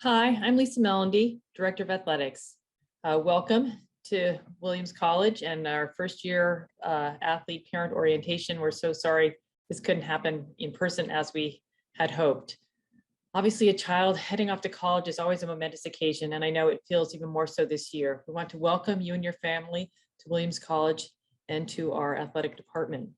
Hi, I'm Lisa Mellandy, Director of Athletics. Welcome to Williams College and our first year athlete parent orientation. We're so sorry this couldn't happen in person as we had hoped. Obviously, a child heading off to college is always a momentous occasion, and I know it feels even more so this year. We want to welcome you and your family to Williams College and to our athletic department.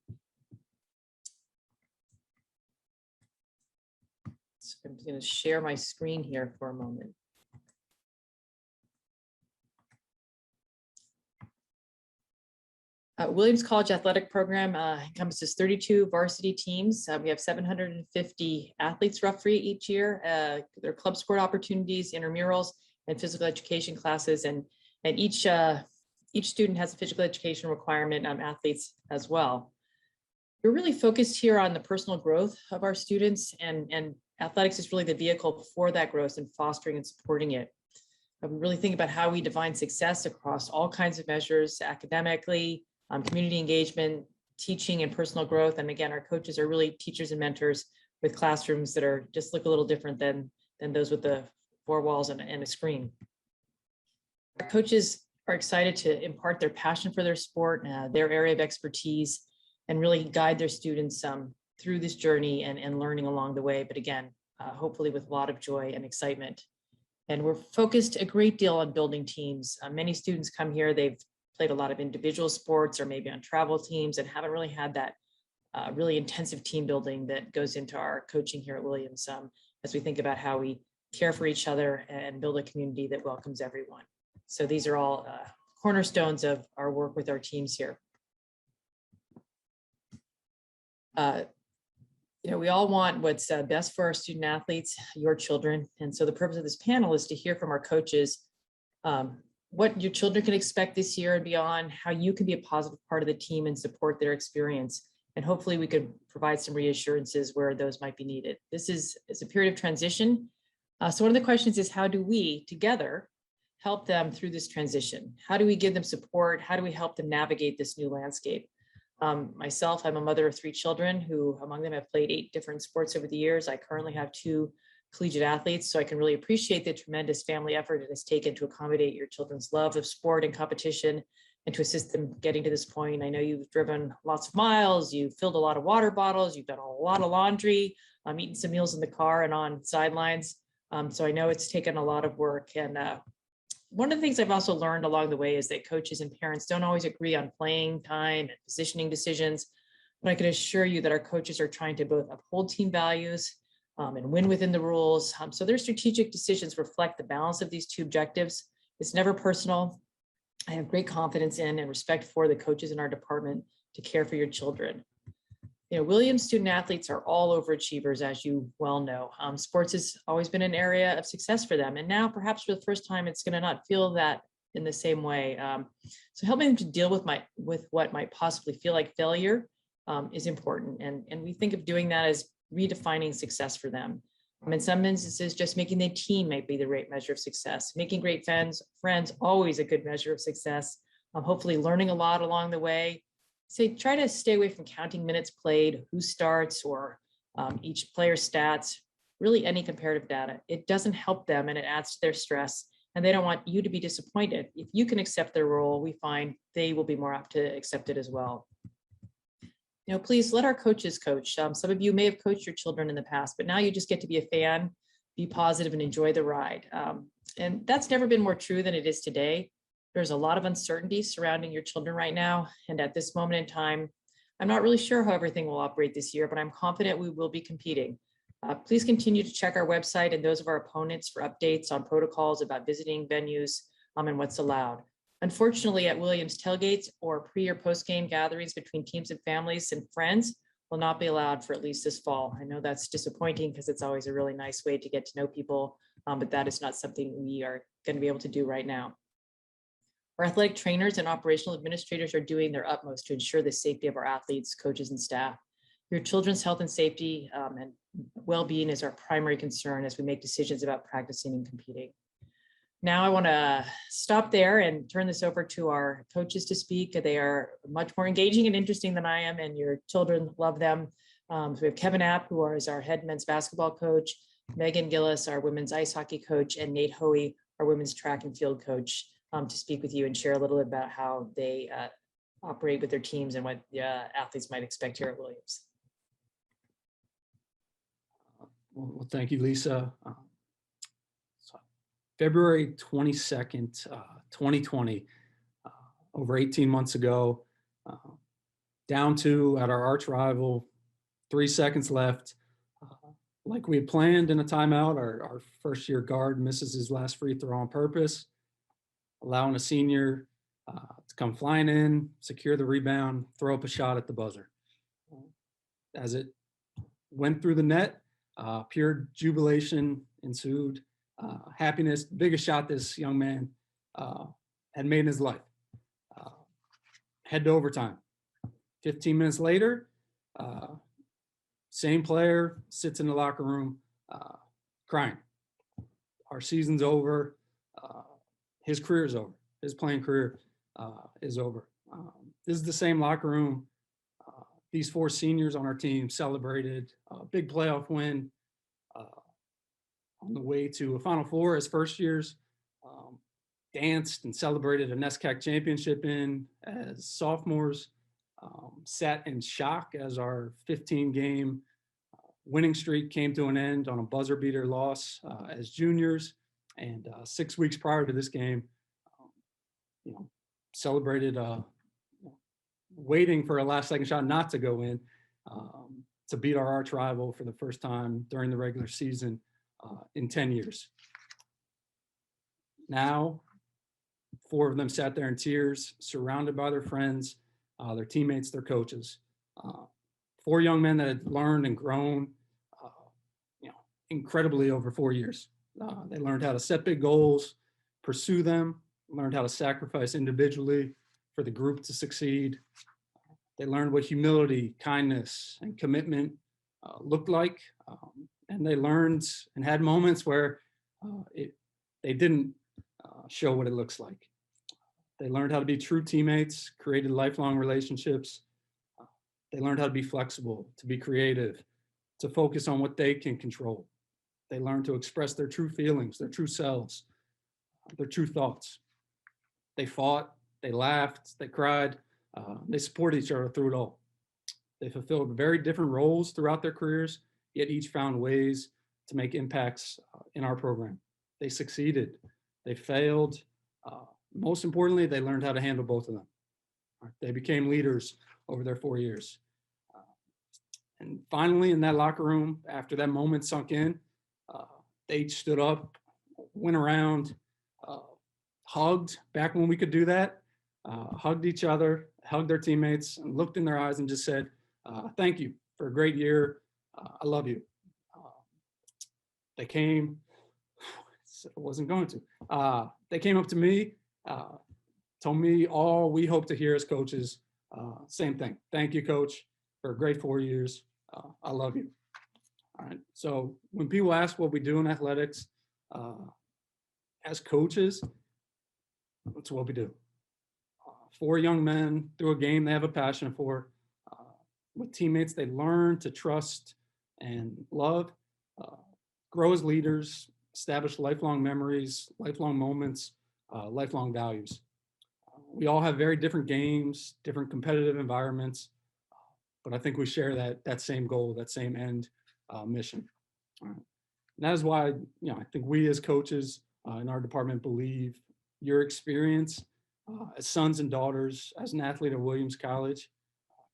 So I'm going to share my screen here for a moment. Williams College Athletic Program encompasses 32 varsity teams. We have 750 athletes roughly each year. There are club sport opportunities, intramurals, and physical education classes, and each student has a physical education requirement on athletes as well. We're really focused here on the personal growth of our students, and athletics is really the vehicle for that growth and fostering and supporting it. We really think about how we define success across all kinds of measures, academically, community engagement, teaching, and personal growth. And again, our coaches are really teachers and mentors with classrooms that are just look a little different than those with the four walls and a screen. Our coaches are excited to impart their passion for their sport, their area of expertise, and really guide their students through this journey and learning along the way. But again, hopefully with a lot of joy and excitement. And we're focused a great deal on building teams. Many students come here, they've played a lot of individual sports or maybe on travel teams and haven't really had that really intensive team building that goes into our coaching here at Williams as we think about how we care for each other and build a community that welcomes everyone. So these are all cornerstones of our work with our teams here. We all want what's best for our student athletes, your children. And so the purpose of this panel is to hear from our coaches what your children can expect this year and beyond, how you can be a positive part of the team and support their experience. And hopefully we could provide some reassurances where those might be needed. This is a period of transition. So one of the questions is, how do we together help them through this transition? How do we give them support? How do we help them navigate this new landscape? Myself, I'm a mother of 3 children who among them have played 8 different sports over the years. I currently have 2 collegiate athletes, so I can really appreciate the tremendous family effort it has taken to accommodate your children's love of sport and competition and to assist them getting to this point. I know you've driven lots of miles, you've filled a lot of water bottles, you've done a lot of laundry, eaten some meals in the car and on sidelines. So I know it's taken a lot of work. And one of the things I've also learned along the way is that coaches and parents don't always agree on playing time and positioning decisions, but I can assure you that our coaches are trying to both uphold team values and win within the rules. So their strategic decisions reflect the balance of these 2 objectives. It's never personal. I have great confidence in and respect for the coaches in our department to care for your children. Williams student athletes are all overachievers, as you well know. Sports has always been an area of success for them. And now perhaps for the first time, it's going to not feel that in the same way. So helping them to deal with what might possibly feel like failure is important. And we think of doing that as redefining success for them. In some instances, just making the team might be the right measure of success. Making great friends, always a good measure of success. Hopefully learning a lot along the way. Try to stay away from counting minutes played, who starts, or each player's stats, really any comparative data. It doesn't help them and it adds to their stress, and they don't want you to be disappointed. If you can accept their role, we find they will be more apt to accept it as well. Please let our coaches coach. Some of you may have coached your children in the past, but now you just get to be a fan, be positive, and enjoy the ride. And that's never been more true than it is today. There's a lot of uncertainty surrounding your children right now. And at this moment in time, I'm not really sure how everything will operate this year, but I'm confident we will be competing. Please continue to check our website and those of our opponents for updates on protocols about visiting venues and what's allowed. Unfortunately, at Williams, tailgates or pre or post-game gatherings between teams and families and friends will not be allowed for at least this fall. I know that's disappointing because it's always a really nice way to get to know people, but that is not something we are going to be able to do right now. Our athletic trainers and operational administrators are doing their utmost to ensure the safety of our athletes, coaches, and staff. Your children's health and safety and well-being is our primary concern as we make decisions about practicing and competing. Now I want to stop there and turn this over to our coaches to speak. They are much more engaging and interesting than I am, and your children love them. So we have Kevin App, who is our head men's basketball coach, Megan Gillis, our women's ice hockey coach, and Nate Hoey, our women's track and field coach, to speak with you and share a little bit about how they operate with their teams and what athletes might expect here at Williams. Well, thank you, Lisa. February 22nd, 2020, over 18 months ago, down two at our arch rival, 3 seconds left. Like we had planned in a timeout, our first year guard misses his last free throw on purpose, allowing a senior to come flying in, secure the rebound, throw up a shot at the buzzer. As it went through the net, pure jubilation ensued. Happiness, biggest shot this young man had made in his life. Head to overtime. 15 minutes later, same player sits in the locker room crying. Our season's over. His career is over. His playing career is over. This is the same locker room. These 4 seniors on our team celebrated a big playoff win on the way to a Final Four as first years, danced and celebrated a NESCAC championship as sophomores, sat in shock as our 15-game winning streak came to an end on a buzzer beater loss as juniors. And 6 weeks prior to this game, celebrated waiting for a last-second shot not to go in to beat our arch rival for the first time during the regular season in 10 years. Now, 4 of them sat there in tears, surrounded by their friends, their teammates, their coaches. 4 young men that had learned and grown, incredibly over 4 years. They learned how to set big goals, pursue them, learned how to sacrifice individually for the group to succeed. They learned what humility, kindness, and commitment looked like. And they learned and had moments where they didn't show what it looks like. They learned how to be true teammates, created lifelong relationships. They learned how to be flexible, to be creative, to focus on what they can control. They learned to express their true feelings, their true selves, their true thoughts. They fought, they laughed, they cried, they supported each other through it all. They fulfilled very different roles throughout their careers, yet each found ways to make impacts in our program. They succeeded, they failed. Most importantly, they learned how to handle both of them. They became leaders over their 4 years. And finally, in that locker room, after that moment sunk in, they each stood up, went around, hugged, back when we could do that, hugged each other, hugged their teammates, and looked in their eyes and just said, thank you for a great year. I love you. They came, I wasn't going to. They came up to me, told me all we hope to hear as coaches. Same thing. Thank you, coach, for a great 4 years. I love you. All right. So when people ask what we do in athletics, as coaches, that's what we do. 4 young men through a game they have a passion for, with teammates they learn to trust and love, grow as leaders, establish lifelong memories, lifelong moments, lifelong values. We all have very different games, different competitive environments, but I think we share that same goal, that same end mission. All right. And that is why, I think we as coaches in our department believe your experience as sons and daughters, as an athlete at Williams College,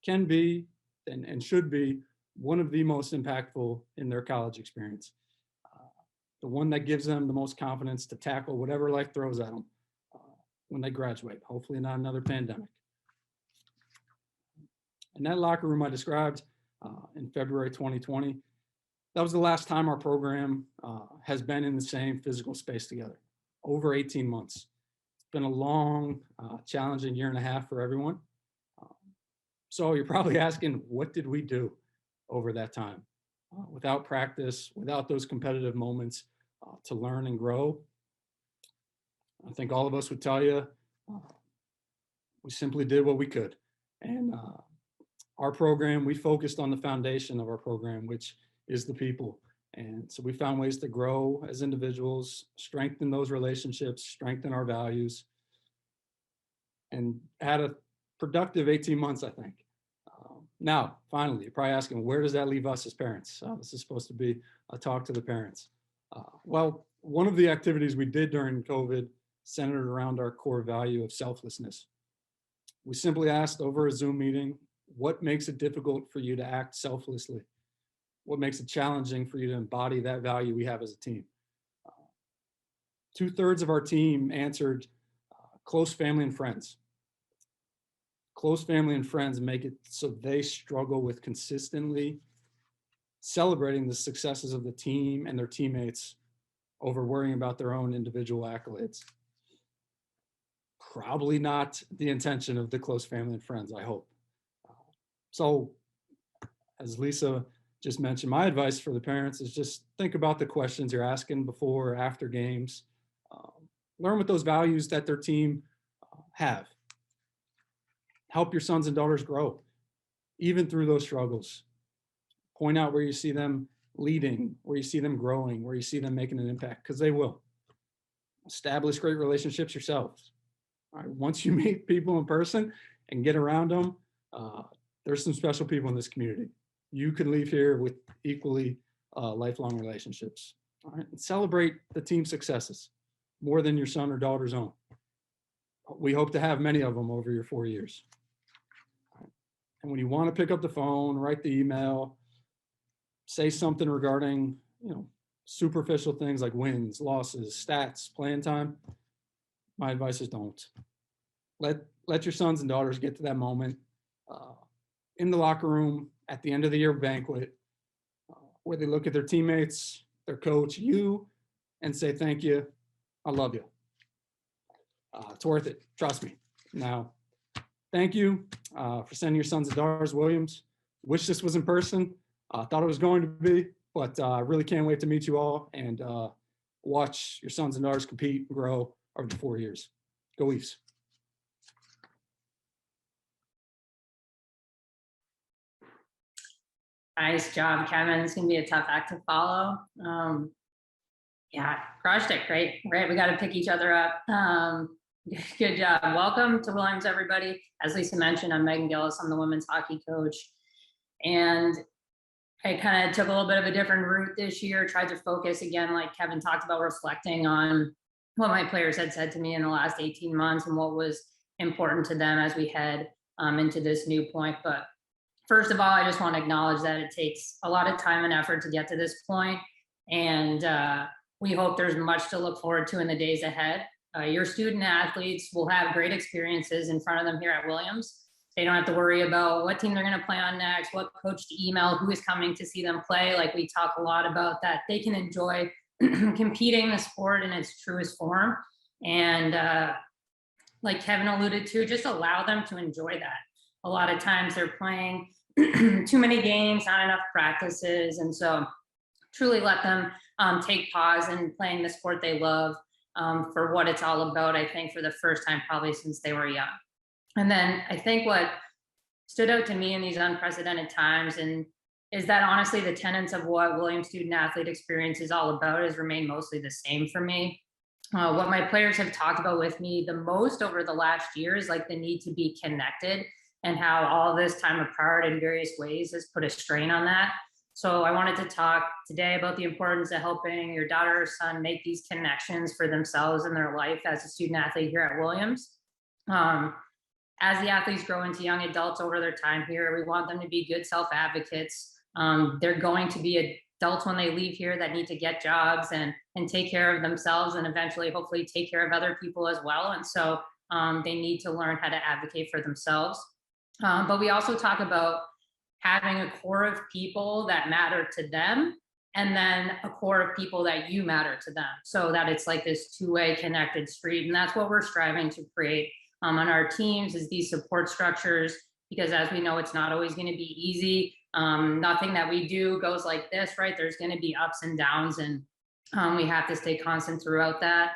can be and should be one of the most impactful in their college experience. The one that gives them the most confidence to tackle whatever life throws at them when they graduate, hopefully not another pandemic. And that locker room I described in February 2020, that was the last time our program has been in the same physical space together, over 18 months. It's been a long, challenging year and a half for everyone. So you're probably asking, what did we do over that time? Without practice, without those competitive moments to learn and grow, I think all of us would tell you, we simply did what we could. And our program, we focused on the foundation of our program, which is the people. And so we found ways to grow as individuals, strengthen those relationships, strengthen our values, and had a productive 18 months, I think. Now, finally, you're probably asking, where does that leave us as parents? This is supposed to be a talk to the parents. Well, one of the activities we did during COVID centered around our core value of selflessness. We simply asked over a Zoom meeting, what makes it difficult for you to act selflessly? What makes it challenging for you to embody that value we have as a team? 2/3 of our team answered close family and friends. Close family and friends make it so they struggle with consistently celebrating the successes of the team and their teammates over worrying about their own individual accolades. Probably not the intention of the close family and friends, I hope. So, as Lisa just mentioned, my advice for the parents is just think about the questions you're asking before or after games. Learn what those values that their team have. Help your sons and daughters grow, even through those struggles. Point out where you see them leading, where you see them growing, where you see them making an impact, because they will. Establish great relationships yourselves. All right, once you meet people in person and get around them, there's some special people in this community. You can leave here with equally lifelong relationships. All right, and celebrate the team successes more than your son or daughter's own. We hope to have many of them over your 4 years. And when you want to pick up the phone, write the email, say something regarding, superficial things like wins, losses, stats, playing time, my advice is don't. Let your sons and daughters get to that moment in the locker room at the end of the year banquet where they look at their teammates, their coach, you, and say, thank you, I love you. It's worth it, trust me. Now, thank you for sending your sons and daughters, Williams. Wish this was in person. Thought it was going to be, but I really can't wait to meet you all and watch your sons and daughters compete and grow over the 4 years. Go Leafs. Nice job, Kevin. It's going to be a tough act to follow. Yeah, crushed it. Great. Right. We got to pick each other up. Good job. Welcome to Williams, everybody. As Lisa mentioned, I'm Megan Gillis. I'm the women's hockey coach. And I kind of took a little bit of a different route this year, tried to focus again, like Kevin talked about, reflecting on what my players had said to me in the last 18 months and what was important to them as we head into this new point. But first of all, I just want to acknowledge that it takes a lot of time and effort to get to this point. And we hope there's much to look forward to in the days ahead. Your student athletes will have great experiences in front of them here at Williams. They don't have to worry about what team they're going to play on next, what coach to email, who is coming to see them play. Like we talk a lot about that. They can enjoy competing the sport in its truest form. And like Kevin alluded to, just allow them to enjoy that. A lot of times they're playing too many games, not enough practices. And so truly let them take pause in playing the sport they love for what it's all about, I think, for the first time probably since they were young. And then I think what stood out to me in these unprecedented times is that honestly the tenets of what Williams Student Athlete Experience is all about has remained mostly the same for me. What my players have talked about with me the most over the last year is like the need to be connected and how all this time apart in various ways has put a strain on that. So I wanted to talk today about the importance of helping your daughter or son make these connections for themselves in their life as a student athlete here at Williams. As the athletes grow into young adults over their time here, we want them to be good self-advocates. They're going to be adults when they leave here that need to get jobs and take care of themselves and eventually hopefully take care of other people as well. And so they need to learn how to advocate for themselves. But we also talk about having a core of people that matter to them and then a core of people that you matter to them so that it's like this two-way connected street. And that's what we're striving to create on our teams is these support structures, because as we know, it's not always going to be easy. Nothing that we do goes like this, right? There's going to be ups and downs and we have to stay constant throughout that.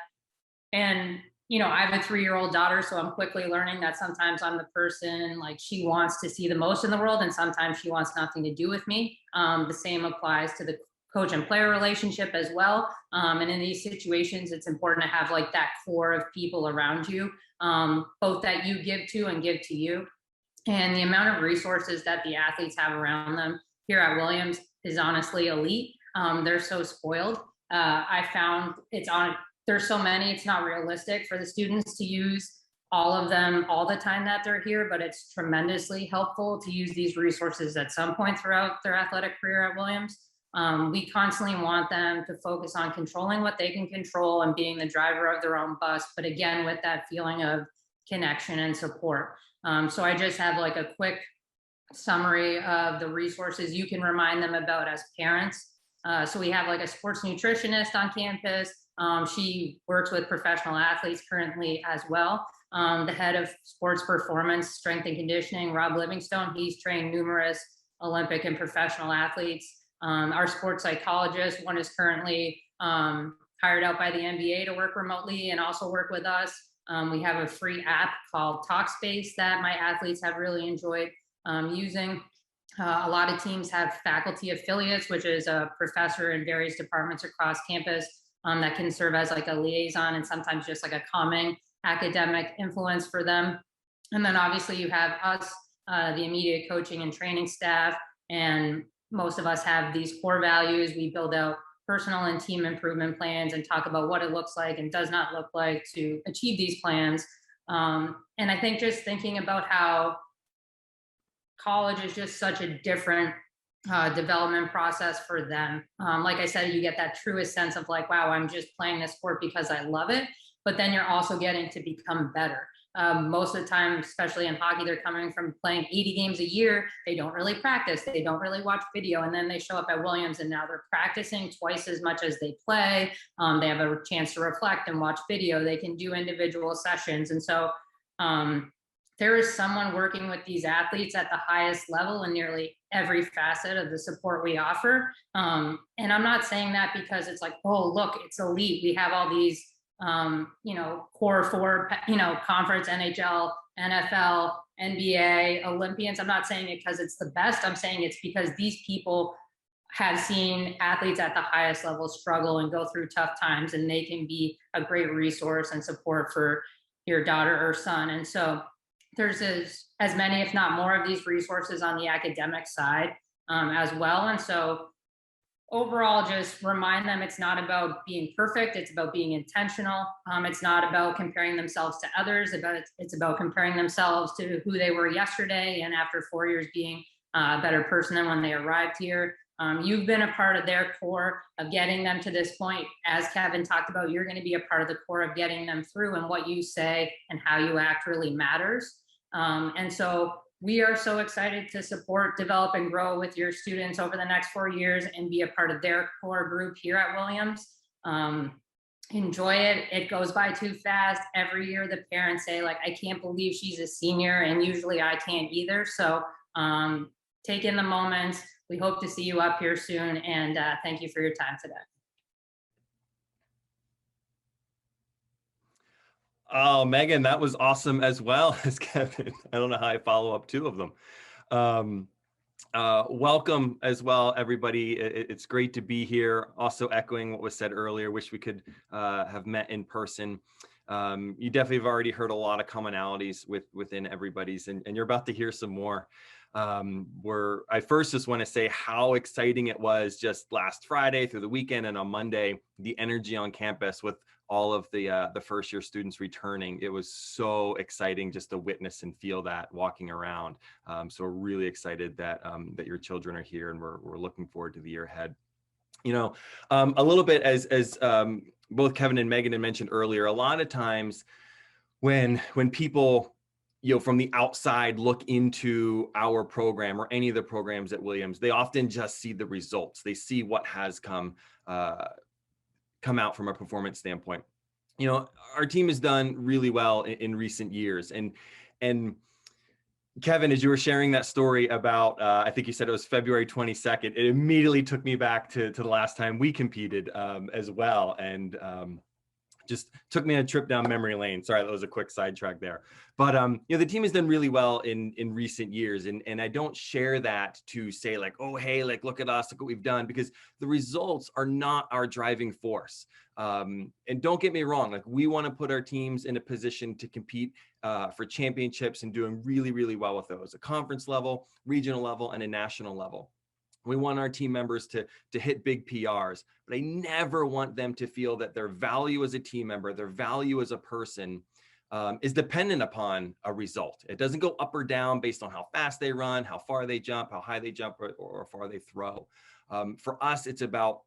And I have a 3-year-old daughter, so I'm quickly learning that sometimes I'm the person like she wants to see the most in the world, and sometimes she wants nothing to do with me. The same applies to the coach and player relationship as well. And in these situations, it's important to have like that core of people around you, both that you give to and give to you. And the amount of resources that the athletes have around them here at Williams is honestly elite. They're so spoiled. I found there's so many, it's not realistic for the students to use all of them all the time that they're here, but it's tremendously helpful to use these resources at some point throughout their athletic career at Williams. We constantly want them to focus on controlling what they can control and being the driver of their own bus, but again, with that feeling of connection and support. So I just have like a quick summary of the resources you can remind them about as parents. So we have like a sports nutritionist on campus. She works with professional athletes currently as well. The head of sports performance, strength and conditioning, Rob Livingstone, he's trained numerous Olympic and professional athletes. Our sports psychologist, one is currently hired out by the NBA to work remotely and also work with us. We have a free app called Talkspace that my athletes have really enjoyed using. A lot of teams have faculty affiliates, which is a professor in various departments across campus that can serve as like a liaison and sometimes just like a calming academic influence for them. And then obviously you have us, the immediate coaching and training staff, and most of us have these core values. We build out personal and team improvement plans and talk about what it looks like and does not look like to achieve these plans. And I think just thinking about how college is just such a different development process for them. Like I said, you get that truest sense of like, wow, I'm just playing this sport because I love it. But then you're also getting to become better. Most of the time, especially in hockey, they're coming from playing 80 games a year. They don't really practice. They don't really watch video. And then they show up at Williams and now they're practicing twice as much as they play. They have a chance to reflect and watch video. They can do individual sessions. And so there is someone working with these athletes at the highest level in nearly every facet of the support we offer. And I'm not saying that because it's like, oh, look, it's elite. We have all these core four, conference, NHL, NFL, NBA, Olympians. I'm not saying it because it's the best. I'm saying it's because these people have seen athletes at the highest level struggle and go through tough times, and they can be a great resource and support for your daughter or son. And so there's as many, if not more, of these resources on the academic side as well. And so overall, just remind them it's not about being perfect. It's about being intentional. It's not about comparing themselves to others. It's about comparing themselves to who they were yesterday and after 4 years being a better person than when they arrived here. You've been a part of their core of getting them to this point. As Kevin talked about, you're going to be a part of the core of getting them through, and what you say and how you act really matters. And so we are so excited to support, develop, and grow with your students over the next 4 years and be a part of their core group here at Williams. Enjoy it. It goes by too fast. Every year the parents say, like, I can't believe she's a senior, and usually I can't either. So take in the moments. We hope to see you up here soon, and thank you for your time today. Oh, Megan, that was awesome as well as Kevin. I don't know how I follow up two of them. Welcome as well, everybody. It's great to be here. Also echoing what was said earlier, wish we could have met in person. You definitely have already heard a lot of commonalities within everybody's, and you're about to hear some more. I first just want to say how exciting it was just last Friday through the weekend and on Monday, the energy on campus with all of the first year students returning. It was so exciting just to witness and feel that walking around. So we're really excited that your children are here, and we're looking forward to the year ahead. A little bit as both Kevin and Megan had mentioned earlier, a lot of times when people from the outside look into our program or any of the programs at Williams, they often just see the results. They see what has come out from a performance standpoint. Our team has done really well in recent years. And Kevin, as you were sharing that story about, I think you said it was February 22nd, it immediately took me back to the last time we competed as well. And just took me on a trip down memory lane. Sorry, that was a quick sidetrack there. But the team has done really well in recent years, and I don't share that to say like, oh hey, like look at us, look what we've done, because the results are not our driving force. And don't get me wrong, like we want to put our teams in a position to compete for championships and doing really, really well with those, a conference level, regional level, and a national level. We want our team members to hit big PRs, but I never want them to feel that their value as a team member, their value as a person is dependent upon a result. It doesn't go up or down based on how fast they run, how far they jump, how high they jump, or how far they throw. For us, it's about,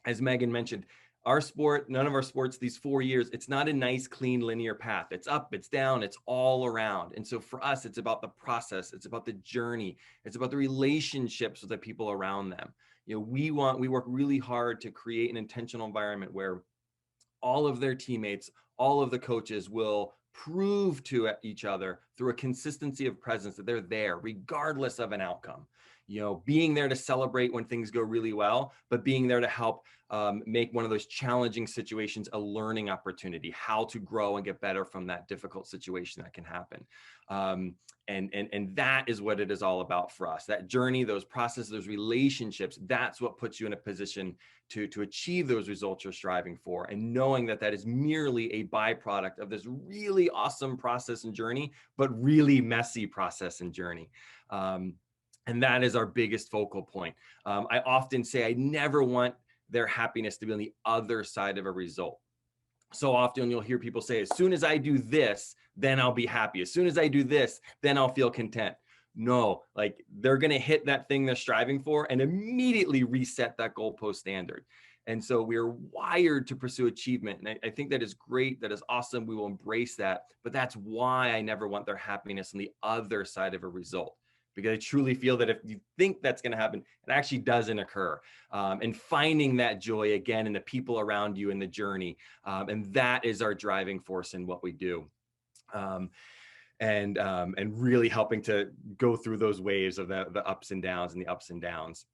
as Megan mentioned, our sport, none of our sports these 4 years, it's not a nice, clean, linear path. It's up, it's down, it's all around. And so for us, it's about the process. It's about the journey. It's about the relationships with the people around them. We work really hard to create an intentional environment where all of their teammates, all of the coaches will prove to each other through a consistency of presence that they're there regardless of an outcome. Being there to celebrate when things go really well, but being there to help make one of those challenging situations a learning opportunity, how to grow and get better from that difficult situation that can happen. And that is what it is all about for us. That journey, those processes, those relationships, that's what puts you in a position to achieve those results you're striving for. And knowing that that is merely a byproduct of this really awesome process and journey, but really messy process and journey. And that is our biggest focal point. I often say I never want their happiness to be on the other side of a result. So often you'll hear people say, as soon as I do this, then I'll be happy. As soon as I do this, then I'll feel content. No, like they're going to hit that thing they're striving for and immediately reset that goalpost standard. And so we're wired to pursue achievement. And I think that is great. That is awesome. We will embrace that. But that's why I never want their happiness on the other side of a result. Because I truly feel that if you think that's going to happen, it actually doesn't occur. And finding that joy again in the people around you in the journey. And that is our driving force in what we do. And really helping to go through those waves of the ups and downs and the ups and downs.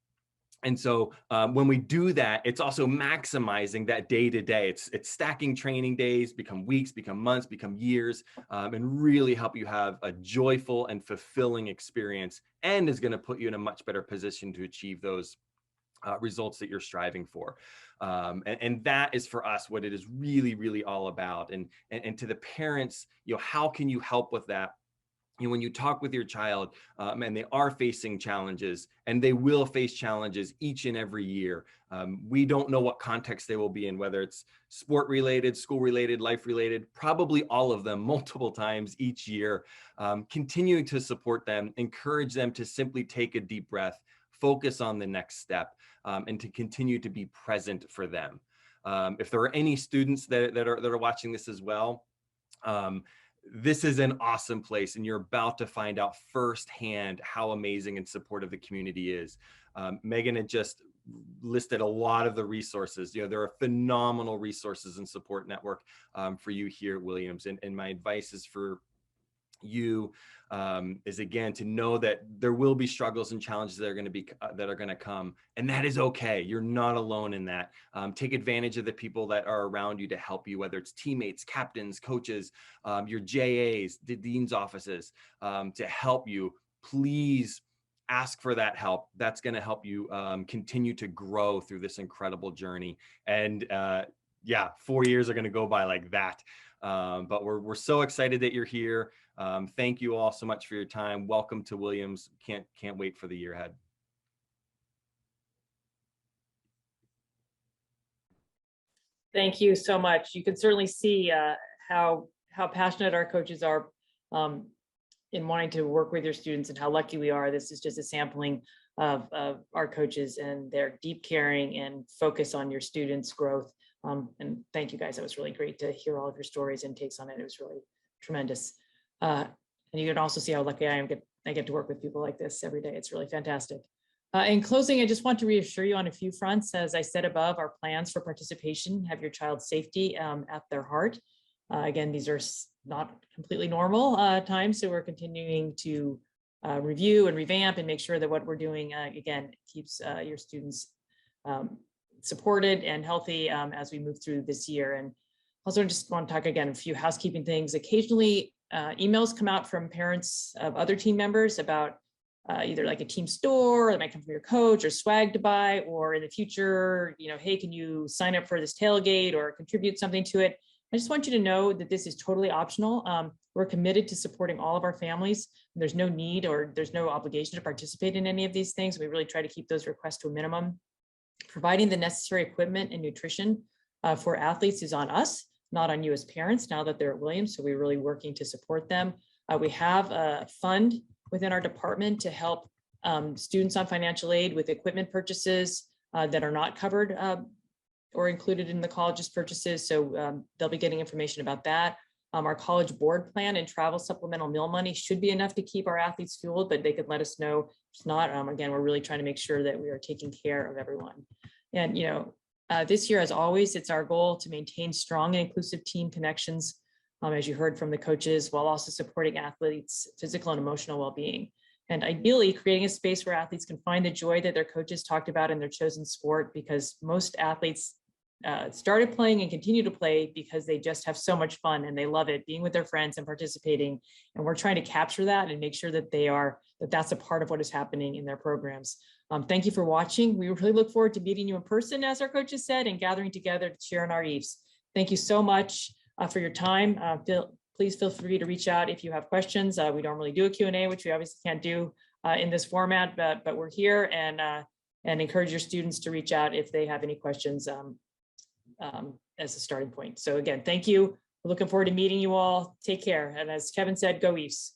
And so when we do that, it's also maximizing that day to day. It's stacking training days, become weeks, become months, become years, and really help you have a joyful and fulfilling experience, and is going to put you in a much better position to achieve those results that you're striving for. And that is for us what it is really, really all about. And to the parents, how can you help with that? When you talk with your child and they are facing challenges, and they will face challenges each and every year. We don't know what context they will be in, whether it's sport related, school related, life related, probably all of them multiple times each year. Continuing to support them, encourage them to simply take a deep breath, focus on the next step, and to continue to be present for them. If there are any students that are watching this as well, this is an awesome place, and you're about to find out firsthand how amazing and supportive the community is. Megan had just listed a lot of the resources. There are phenomenal resources and support network for you here at Williams. And my advice is for you is again to know that there will be struggles and challenges that are going to come, and that is okay. You're not alone in that. Take advantage of the people that are around you to help you, whether it's teammates, captains, coaches, your JAs, the dean's offices, to help you. Please ask for that help. That's going to help you continue to grow through this incredible journey. And 4 years are going to go by like that. But we're so excited that you're here. Thank you all so much for your time. Welcome to Williams. Can't wait for the year ahead. Thank you so much. You can certainly see how passionate our coaches are in wanting to work with your students, and how lucky we are. This is just a sampling of our coaches and their deep caring and focus on your students' growth. And thank you guys. It was really great to hear all of your stories and takes on it. It was really tremendous. And you can also see how lucky I am. I get to work with people like this every day. It's really fantastic. In closing, I just want to reassure you on a few fronts. As I said above, our plans for participation have your child's safety at their heart. Again, these are not completely normal times, so we're continuing to review and revamp and make sure that what we're doing, again, keeps your students supported and healthy as we move through this year. And Also, just want to talk again, a few housekeeping things. Occasionally, emails come out from parents of other team members about either like a team store that might come from your coach or swag to buy, or in the future, hey, can you sign up for this tailgate or contribute something to it? I just want you to know that this is totally optional. We're committed to supporting all of our families. There's no need or there's no obligation to participate in any of these things. We really try to keep those requests to a minimum. Providing the necessary equipment and nutrition for athletes is on us, not on you as parents now that they're at Williams. So we're really working to support them. We have a fund within our department to help students on financial aid with equipment purchases that are not covered or included in the college's purchases. So they'll be getting information about that. Our college board plan and travel supplemental meal money should be enough to keep our athletes fueled, but they could let us know if it's not. Again, we're really trying to make sure that we are taking care of everyone. And, this year, as always, it's our goal to maintain strong and inclusive team connections, as you heard from the coaches, while also supporting athletes' physical and emotional well-being. And ideally, creating a space where athletes can find the joy that their coaches talked about in their chosen sport, because most athletes started playing and continue to play because they just have so much fun and they love it, being with their friends and participating. And we're trying to capture that and make sure that that's a part of what is happening in their programs. Thank you for watching. We really look forward to meeting you in person, as our coaches said, and gathering together to cheer on our Eves. Thank you so much for your time. Please feel free to reach out if you have questions. We don't really do a Q&A, which we obviously can't do in this format, but we're here and encourage your students to reach out if they have any questions as a starting point. So again, thank you. We're looking forward to meeting you all. Take care. And as Kevin said, go Eves.